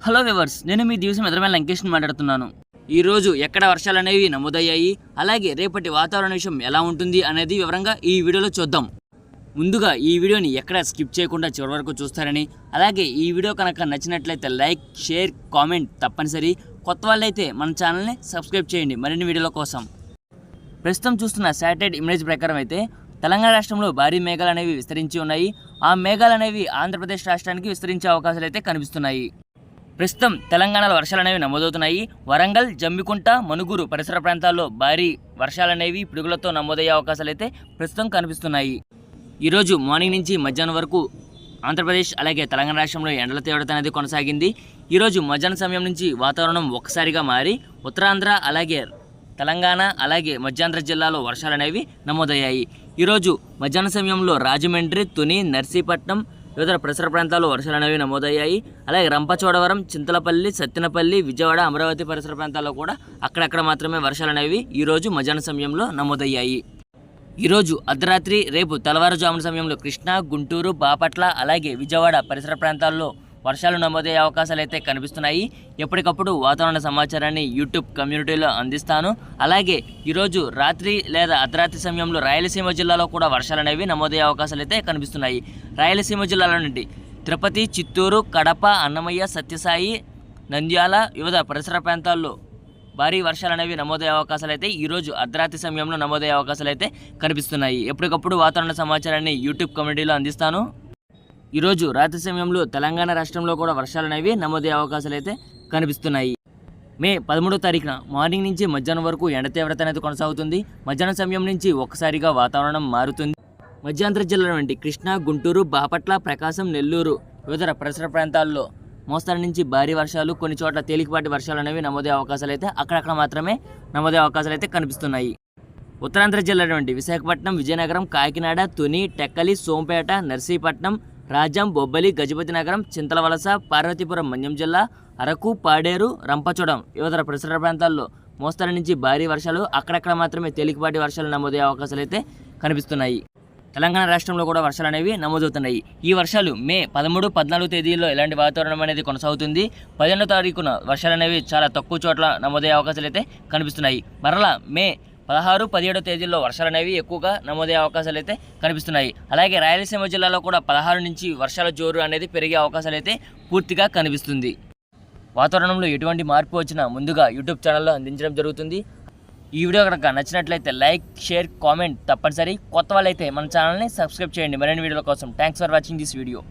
Hello viewers, నేను మీ దివసం ఎదురమైన లంకేష్ని మాట్లాడుతున్నాను. ఈరోజు ఎక్కడ వర్షాలు అనేవి నమోదయ్యాయి, అలాగే రేపటి వాతావరణ విషయం ఎలా ఉంటుంది అనేది వివరంగా ఈ వీడియోలో చూద్దాం. ముందుగా ఈ వీడియోని ఎక్కడ స్కిప్ చేయకుండా చివరి వరకు చూస్తారని, అలాగే ఈ వీడియో కనుక నచ్చినట్లయితే లైక్, షేర్, కామెంట్ తప్పనిసరి. కొత్త వాళ్ళైతే మన ఛానల్ని సబ్స్క్రైబ్ చేయండి మరిన్ని వీడియోల కోసం. ప్రస్తుతం చూస్తున్న శాటిలైట్ ఇమేజ్ ప్రకారం అయితే తెలంగాణ రాష్ట్రంలో భారీ మేఘాలు అనేవి విస్తరించి ఉన్నాయి. ఆ మేఘాలు అనేవి ఆంధ్రప్రదేశ్ రాష్ట్రానికి విస్తరించే అవకాశాలు అయితే కనిపిస్తున్నాయి. ప్రస్తుతం తెలంగాణలో వర్షాలు అనేవి నమోదవుతున్నాయి. వరంగల్, జమ్మికుంట, మనుగురు పరిసర ప్రాంతాల్లో భారీ వర్షాలు అనేవి పిడుగులతో నమోదయ్యే అవకాశాలు అయితే ప్రస్తుతం కనిపిస్తున్నాయి. ఈరోజు మార్నింగ్ నుంచి మధ్యాహ్నం వరకు ఆంధ్రప్రదేశ్ అలాగే తెలంగాణ రాష్ట్రంలో ఎండల తీవ్రత అనేది కొనసాగింది. ఈరోజు మధ్యాహ్నం సమయం నుంచి వాతావరణం ఒక్కసారిగా మారి ఉత్తరాంధ్ర అలాగే తెలంగాణ అలాగే మధ్యాంధ్ర జిల్లాలో వర్షాలు అనేవి నమోదయ్యాయి. ఈరోజు మధ్యాహ్న సమయంలో రాజమండ్రి, తుని, నర్సీపట్నం వివిధ పరిసర ప్రాంతాల్లో వర్షాలు అనేవి నమోదయ్యాయి. అలాగే రంపచోడవరం, చింతలపల్లి, సత్తెనపల్లి, విజయవాడ, అమరావతి పరిసర ప్రాంతాల్లో కూడా అక్కడక్కడ మాత్రమే వర్షాలు అనేవి ఈరోజు మధ్యాహ్న సమయంలో నమోదయ్యాయి. ఈరోజు అర్ధరాత్రి, రేపు తెల్లవారుజామున సమయంలో కృష్ణా, గుంటూరు, బాపట్ల అలాగే విజయవాడ పరిసర ప్రాంతాల్లో వర్షాలు నమోదయ్యే అవకాశాలు అయితే కనిపిస్తున్నాయి. ఎప్పటికప్పుడు వాతావరణ సమాచారాన్ని యూట్యూబ్ కమ్యూనిటీలో అందిస్తాను. అలాగే ఈరోజు రాత్రి లేదా అర్ధరాత్రి సమయంలో రాయలసీమ జిల్లాలో కూడా వర్షాలు అనేవి నమోదయ్యే అవకాశాలు అయితే కనిపిస్తున్నాయి. రాయలసీమ జిల్లాల నుండి తిరుపతి, చిత్తూరు, కడప, అన్నమయ్య, సత్యసాయి, నంద్యాల వివిధ పరిసర ప్రాంతాల్లో భారీ వర్షాలు అనేవి నమోదయ్యే అవకాశాలు అయితే ఈరోజు అర్ధరాత్రి సమయంలో నమోదయ్యే అవకాశాలు అయితే కనిపిస్తున్నాయి. ఎప్పటికప్పుడు వాతావరణ సమాచారాన్ని యూట్యూబ్ కమ్యూనిటీలో అందిస్తాను. ఈరోజు రాత్రి సమయంలో తెలంగాణ రాష్ట్రంలో కూడా వర్షాలు అనేవి నమోదయ్యే అవకాశాలు అయితే కనిపిస్తున్నాయి. మే 13వ తారీఖున మార్నింగ్ నుంచి మధ్యాహ్నం వరకు ఎండ తీవ్రత అనేది కొనసాగుతుంది. మధ్యాహ్నం సమయం నుంచి ఒక్కసారిగా వాతావరణం మారుతుంది. మధ్యాంధ్ర జిల్లాల నుండి కృష్ణా, గుంటూరు, బాపట్ల, ప్రకాశం, నెల్లూరు వివిధ పరిసర ప్రాంతాల్లో మోస్తరు నుంచి భారీ వర్షాలు, కొన్ని చోట్ల తేలికపాటి వర్షాలు అనేవి నమోదయ్యే అవకాశాలు అయితే అక్కడక్కడ మాత్రమే నమోదయ్యే అవకాశాలు అయితే కనిపిస్తున్నాయి. ఉత్తరాంధ్ర జిల్లాల నుండి విశాఖపట్నం, విజయనగరం, కాకినాడ, తుని, టెక్కలి, సోంపేట, నర్సీపట్నం, రాజాం, బొబ్బలి, గజపతి నగరం, చింతలవలస, పార్వతీపురం, మన్యం జిల్లా, అరకు, పాడేరు, రంపచోడం వివిధ పరిసర ప్రాంతాల్లో మోస్తరు నుంచి భారీ వర్షాలు, అక్కడక్కడ మాత్రమే తేలికపాటి వర్షాలు నమోదయ్యే అవకాశాలు అయితే కనిపిస్తున్నాయి. తెలంగాణ రాష్ట్రంలో కూడా వర్షాలు అనేవి నమోదవుతున్నాయి. ఈ వర్షాలు మే 13, 14 తేదీల్లో ఇలాంటి వాతావరణం అనేది కొనసాగుతుంది. 15వ తారీఖున వర్షాలు అనేవి చాలా తక్కువ చోట్ల నమోదయ్యే అవకాశాలు అయితే కనిపిస్తున్నాయి. మరలా మే 16, 17 తేదీల్లో వర్షాలు అనేవి ఎక్కువగా నమోదయ్యే అవకాశాలు అయితే కనిపిస్తున్నాయి. అలాగే రాయలసీమ జిల్లాలో కూడా 16 నుంచి వర్షాల జోరు అనేది పెరిగే అవకాశాలు అయితే పూర్తిగా కనిపిస్తుంది. వాతావరణంలో ఎటువంటి మార్పు వచ్చినా ముందుగా యూట్యూబ్ ఛానల్లో అందించడం జరుగుతుంది. ఈ వీడియో కనుక నచ్చినట్లయితే లైక్, షేర్, కామెంట్ తప్పనిసరి. కొత్త వాళ్ళైతే మన ఛానల్ని సబ్స్క్రైబ్ చేయండి మరిన్ని వీడియోల కోసం. Thanks for watching this video.